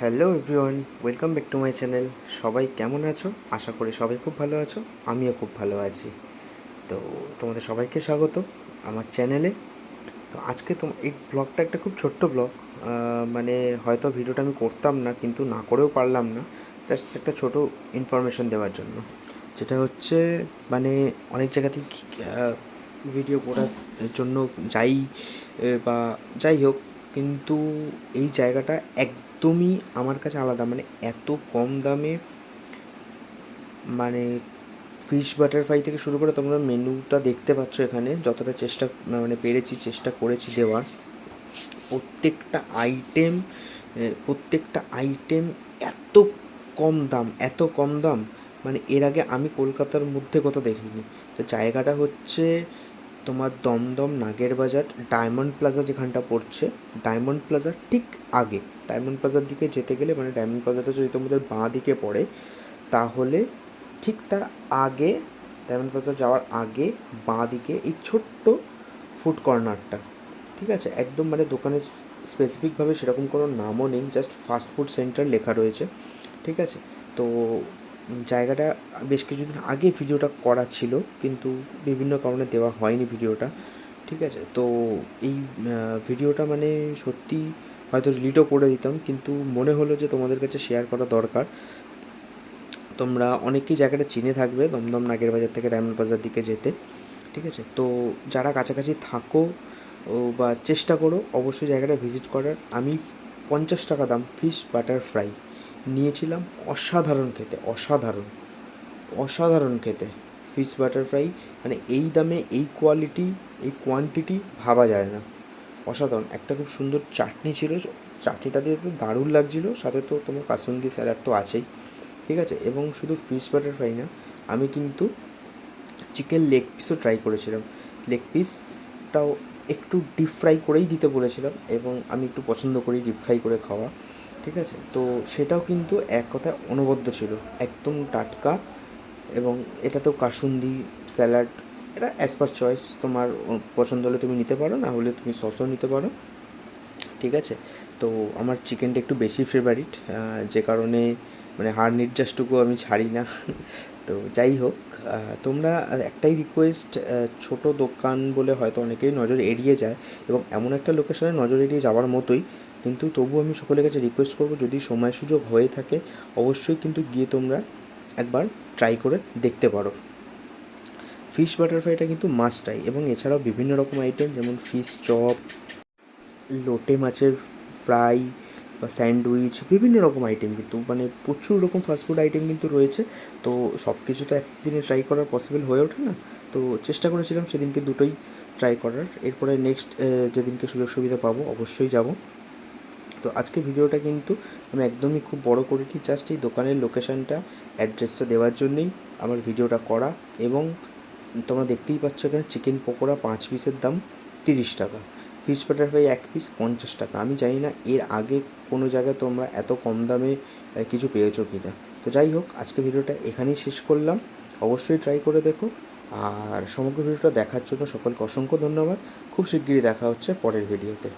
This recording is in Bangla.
Hello everyone, welcome back to my channel. সবাই কেমন আছো? আশা করি সবাই খুব ভালো আছো। আমিও খুব ভালো আছি। তো তোমাদের সবাইকে স্বাগত আমার চ্যানেলে। তো আজকে এই ব্লগটা একটা খুব ছোট্ট ব্লগ। মানে হয়তো ভিডিওটা আমি করতাম না, কিন্তু না করেও পারলাম না। জাস্ট একটা ছোটো ইনফরমেশন দেওয়ার জন্য, যেটা হচ্ছে মানে অনেক জায়গাতেই ভিডিও করার জন্য যাই বা যাই হোক, কিন্তু এই জায়গাটা একদমই আমার কাছে আলাদা। মানে এত কম দামে, মানে ফিশ বাটারফ্লাই থেকে শুরু করে তোমরা মেনুটা দেখতে পাচ্ছ এখানে। যতটা চেষ্টা মানে পেরেছি, চেষ্টা করেছি দেওয়ার। প্রত্যেকটা আইটেম প্রত্যেকটা আইটেম এত কম দাম, এত কম দাম, মানে এর আগে আমি কলকাতার মধ্যে কোথাও দেখিনি। তো জায়গাটা হচ্ছে তোমার দমদম নাগের বাজার, ডায়মন্ড প্লাজা যেখানটা পড়ছে, ডায়মন্ড প্লাজার ঠিক আগে। ডায়মন্ড প্লাজার দিকে যেতে গেলে, মানে ডায়মন্ড প্লাজাটা যদি তোমাদের বাঁ দিকে পড়ে, তাহলে ঠিক তার আগে, ডায়মন্ড প্লাজা যাওয়ার আগে বাঁ দিকে এই ছোট্ট ফুড কর্নারটা, ঠিক আছে? একদম মানে দোকানের স্পেসিফিকভাবে সেরকম কোনো নামও নেই, জাস্ট ফাস্ট ফুড সেন্টার লেখা রয়েছে, ঠিক আছে? তো জায়গাটা বেশ কিছুদিন আগে ভিডিওটা করা ছিল, কিন্তু বিভিন্ন কারণে দেওয়া হয়নি ভিডিওটা, ঠিক আছে? তো এই ভিডিওটা মানে সত্যি হয়তো ডিলিটও করে দিতাম, কিন্তু মনে হলো যে তোমাদের কাছে শেয়ার করা দরকার। তোমরা অনেকেই জায়গাটা চিনে থাকবে, দমদম নাগের বাজার থেকে ডায়মন্ড বাজার দিকে যেতে, ঠিক আছে? তো যারা কাছাকাছি থাকো বা চেষ্টা করো অবশ্যই জায়গাটা ভিজিট করার। আমি 50 টাকা দাম ফিশ বাটার ফ্রাই নিয়েছিলাম। অসাধারণ খেতে, অসাধারণ, অসাধারণ খেতে ফিশ বাটার ফ্রাই। মানে এই দামে এই কোয়ালিটি, এই কোয়ান্টিটি ভাবা যায় না। অসাধারণ। একটা খুব সুন্দর চাটনি ছিল, চাটনিটা দিয়ে তো দারুণ লাগছিলো। সাথে তো তোমার কাসুন্দি স্যালাড তো আছেই, ঠিক আছে? এবং শুধু ফিশ বাটার ফ্রাই না, আমি কিন্তু চিকেন লেগ পিসও ট্রাই করেছিলাম। লেগ পিসটাও একটু ডিপ ফ্রাই করেই দিতে বলেছিলাম, এবং আমি একটু পছন্দ করি ডিপ ফ্রাই করে খাওয়া, ঠিক আছে? তো সেটাও কিন্তু এক কথায় অনবদ্য ছিল, একদম টাটকা। এবং এটাতেও কাসুন্দি স্যালাড, এটা অ্যাজ পার চয়েস। তোমার পছন্দ হলে তুমি নিতে পারো, না হলে তুমি সসও নিতে পারো, ঠিক আছে? তো আমার চিকেনটা একটু বেশি ফেভারিট, যে কারণে মানে হাড় নির্যাসটুকু আমি ছাড়ি না। তো যাই হোক, তোমরা একটাই রিকোয়েস্ট, ছোটো দোকান বলে হয়তো অনেকেই নজর এড়িয়ে যায়, এবং এমন একটা লোকেশনে নজর এড়িয়ে যাওয়ার মতোই, কিন্তু তবু আমি সকলের কাছে রিকোয়েস্ট করবো, যদি সময় সুযোগ হয়ে থাকে অবশ্যই কিন্তু গিয়ে তোমরা একবার ট্রাই করে দেখতে পারো। ফিশ বাটারফ্লাইটা কিন্তু মাস্ট ট্রাই। এবং এছাড়াও বিভিন্ন রকম আইটেম, যেমন ফিশ চপ, লোটে মাছের ফ্রাই বা স্যান্ডউইচ, বিভিন্ন রকম আইটেম কিন্তু, মানে প্রচুর রকম ফাস্টফুড আইটেম কিন্তু রয়েছে। তো সব কিছু তো একদিনে ট্রাই করা পসিবল হয়ে ওঠে না। তো চেষ্টা করেছিলাম সেদিনকে দুটোই ট্রাই করার। এরপরে নেক্সট যেদিনকে সুযোগ সুবিধা পাবো অবশ্যই যাব। তো আজকে ভিডিওটা কিন্তু আমি একদমই খুব বড় করিনি, জাস্ট এই দোকানের লোকেশানটা, অ্যাড্রেসটা দেওয়ার জন্যই আমার ভিডিওটা করা। এবং তোমরা দেখতেই পাচ্ছ এখানে চিকেন পকোড়া 5 পিসের দাম 30 টাকা, ফিশ বাটারফ্লাই 1 পিস 50 টাকা। আমি জানি না এর আগে কোনো জায়গায় তোমরা এত কম দামে কিছু পেয়েছো কি না। তো যাই হোক, আজকে ভিডিওটা এখানেই শেষ করলাম। অবশ্যই ট্রাই করে দেখো। আর সমগ্র ভিডিওটা দেখার জন্য সকলকে অসংখ্য ধন্যবাদ। খুব শিগগিরই দেখা হচ্ছে পরের ভিডিওতে।